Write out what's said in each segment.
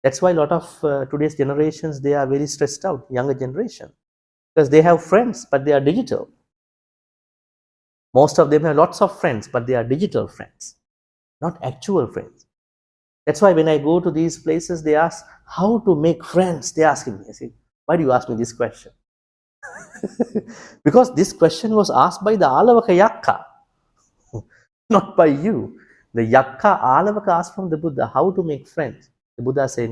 That's why a lot of today's generations, they are very stressed out, younger generation, because they have friends, but they are digital. Most of them have lots of friends, but they are digital friends, not actual friends. That's why when I go to these places, they ask how to make friends. They ask me, I say, why do you ask me this question? Because this question was asked by the Alavaka Yakka, not by you. The Yakka Alavaka asked from the Buddha how to make friends. The Buddha said,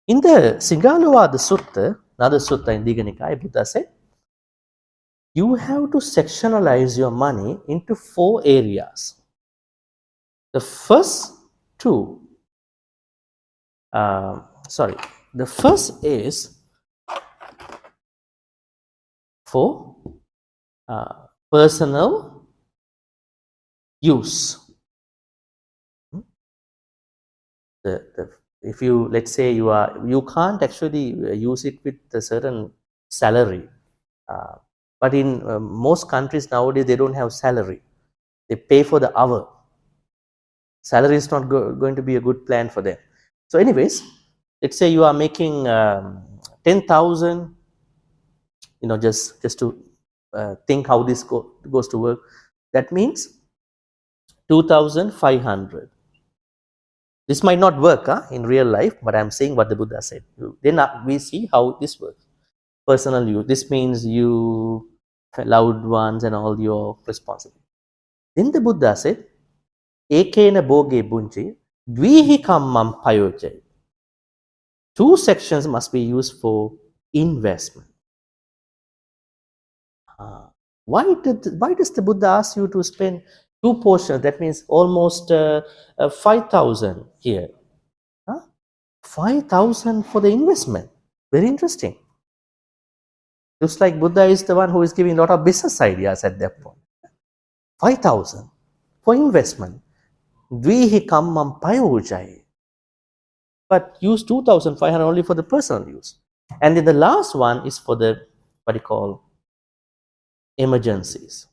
in the Singalovada Sutta, another sutta in Digha Nikaya, Buddha said, you have to sectionalize your money into 4 areas. The first two, the first is for personal use. If you, let's say you can't actually use it with a certain salary, but in most countries nowadays they don't have salary, they pay for the hour. Salary is not going to be a good plan for them. So anyways, let's say you are making 10,000, just to think how this goes to work. That means 2,500. This might not work in real life, but I'm saying what the Buddha said. Then we see how this works. Personal use. This means you, loved ones, and all your responsibility. Then the Buddha said, Ekena boge bunji, dvihi kammam payojai. 2 sections must be used for investment. Why does the Buddha ask you to spend 2 portions? That means almost 5,000 here. 5,000 for the investment. Very interesting. Looks like Buddha is the one who is giving a lot of business ideas at that point. 5,000 for investment. Dvihi kammam payojai. But use 2,500 only for the personal use. And then the last one is for the, what you call, emergencies.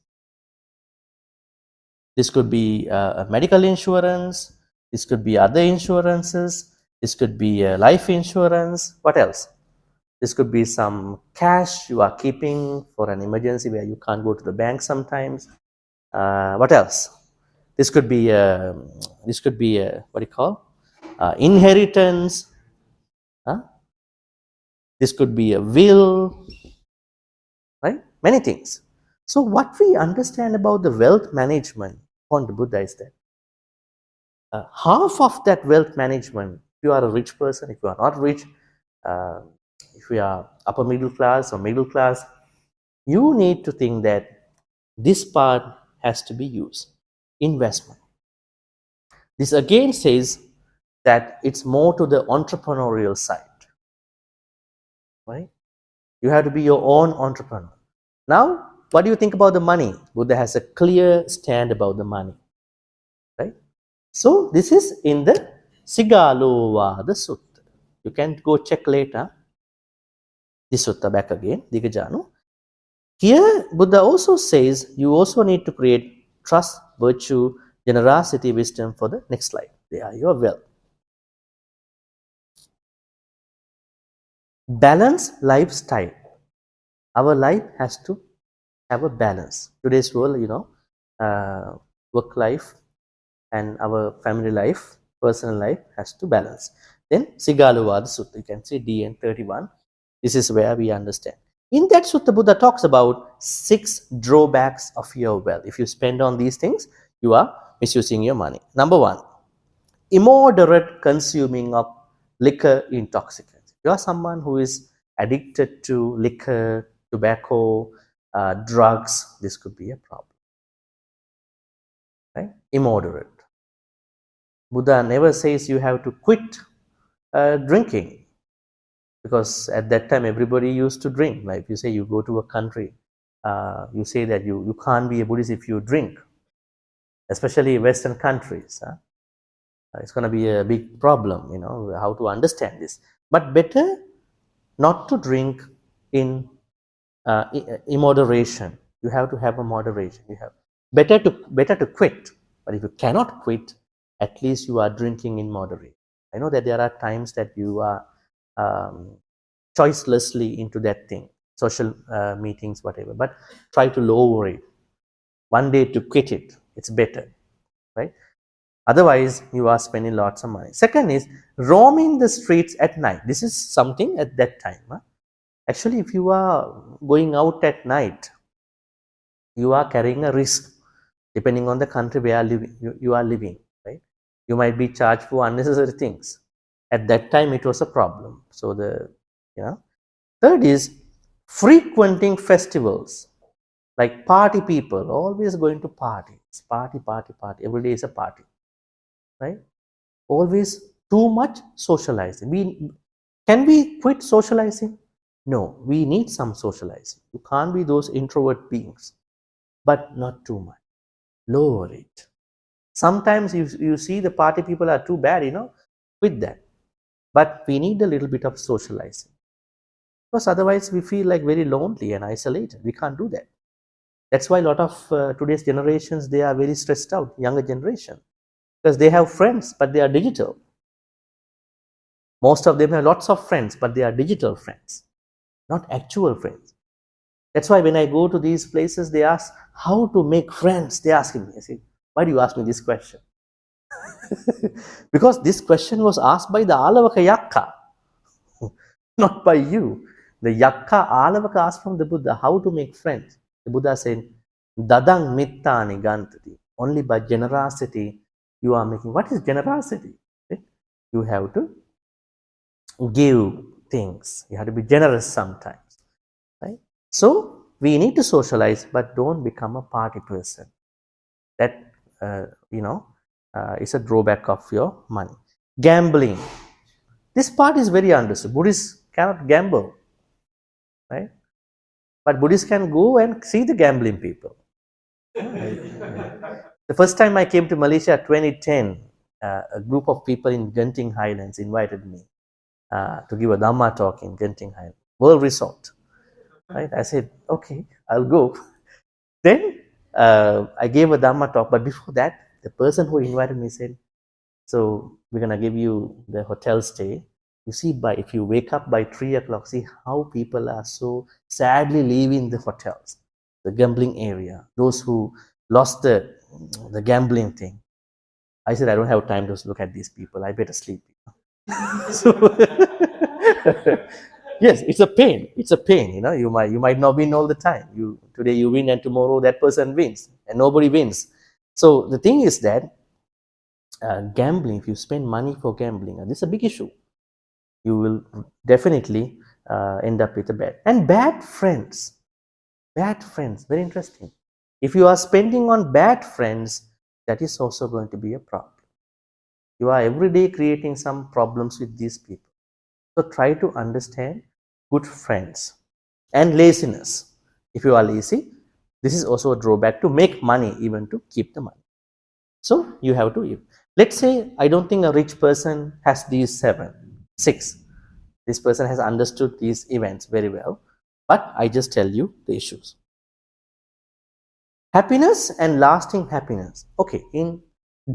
This could be medical insurance. This could be other insurances. This could be life insurance. What else? This could be some cash you are keeping for an emergency where you can't go to the bank sometimes. What else? This could be what do you call? Inheritance. This could be a will, right? Many things. So what we understand about the wealth management on the Buddha is that half of that wealth management, if you are a rich person, if you are not rich, if you are upper middle class or middle class, you need to think that this part has to be used. Investment. This again says that it's more to the entrepreneurial side, right? You have to be your own entrepreneur. Now, what do you think about the money? Buddha has a clear stand about the money, right? So this is in the Sigalovada Sutta. You can go check later. This sutta back again, Digajanu. Here, Buddha also says you also need to create trust, virtue, generosity, wisdom for the next life. They are your wealth. Balanced lifestyle. Our life has to have a balance. Today's world, work life and our family life, personal life has to balance. Then Sigalovada Sutta, you can see DN 31. This is where we understand. In that sutta, Buddha talks about 6 drawbacks of your wealth. If you spend on these things, you are misusing your money. Number 1, immoderate consuming of liquor intoxicants. You are someone who is addicted to liquor, tobacco, drugs, this could be a problem. Right? Immoderate. Buddha never says you have to quit drinking, because at that time everybody used to drink. Like you say, you go to a country, you say that you can't be a Buddhist if you drink, especially Western countries. It's going to be a big problem, how to understand this. But better not to drink in immoderation. You have to have a moderation. You have better to quit, but if you cannot quit, at least you are drinking in moderation. I know that there are times that you are um, choicelessly into that thing, social meetings, whatever, but try to lower it. One day to quit it, it's better, right? Otherwise, you are spending lots of money. Second is roaming the streets at night. This is something at that time. Huh? Actually, if you are going out at night, you are carrying a risk depending on the country where you are living, right? You might be charged for unnecessary things. At that time, it was a problem. So you know, third is frequenting festivals. Like party people, always going to parties. Party, party, party. Every day is a party, right? Always too much socializing. Can we quit socializing? No, we need some socializing. You can't be those introvert beings, but not too much. Lower it. Sometimes you see the party people are too bad, quit that. But we need a little bit of socializing. Because otherwise we feel like very lonely and isolated. We can't do that. That's why a lot of today's generations, they are very stressed out, younger generation. Because they have friends, but they are digital. Most of them have lots of friends, but they are digital friends, not actual friends. That's why when I go to these places, they ask how to make friends. They ask me, I say, why do you ask me this question? Because this question was asked by the Alavaka Yakka, not by you. The Yakka Alavaka asked from the Buddha how to make friends. The Buddha said, Dadang mittani gantati. Only by generosity you are making. What is generosity? Right? You have to give things. You have to be generous sometimes. Right? So we need to socialize, but don't become a party person. That is a drawback of your money. Gambling. This part is very understood. Buddhists cannot gamble, right? But Buddhists can go and see the gambling people. The first time I came to Malaysia, 2010, a group of people in Genting Highlands invited me to give a Dhamma talk in Genting Highlands, World Resort. Right? I said, okay, I'll go. Then I gave a Dhamma talk, but before that, the person who invited me said, so we're gonna give you the hotel stay. You see, if you wake up by 3 o'clock, see how people are so sadly leaving the hotels, the gambling area, those who lost the gambling thing. I said, I don't have time to look at these people. I better sleep. So yes, it's a pain. It's a pain. You might not win all the time. Today you win, and tomorrow that person wins, and nobody wins. So the thing is that gambling, if you spend money for gambling, this is a big issue. You will definitely end up with a bad friends. Bad friends, very interesting. If you are spending on bad friends, that is also going to be a problem. You are every day creating some problems with these people. So try to understand good friends. And laziness. If you are lazy, this is also a drawback to make money, even to keep the money. So you have to, let's say, I don't think a rich person has these 6. This person has understood these events very well, but I just tell you the issues. Happiness and lasting happiness. Okay, in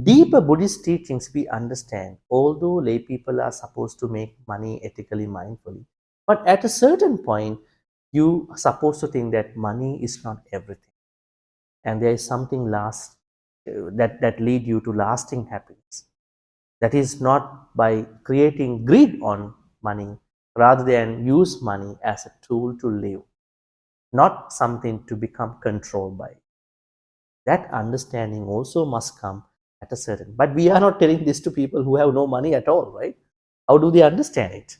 deeper Buddhist teachings, we understand, although lay people are supposed to make money ethically, mindfully, but at a certain point, you are supposed to think that money is not everything. And there is something that lead you to lasting happiness. That is not by creating greed on money, rather than use money as a tool to live, not something to become controlled by. That understanding also must come at a certain. But we are not telling this to people who have no money at all, right? How do they understand it?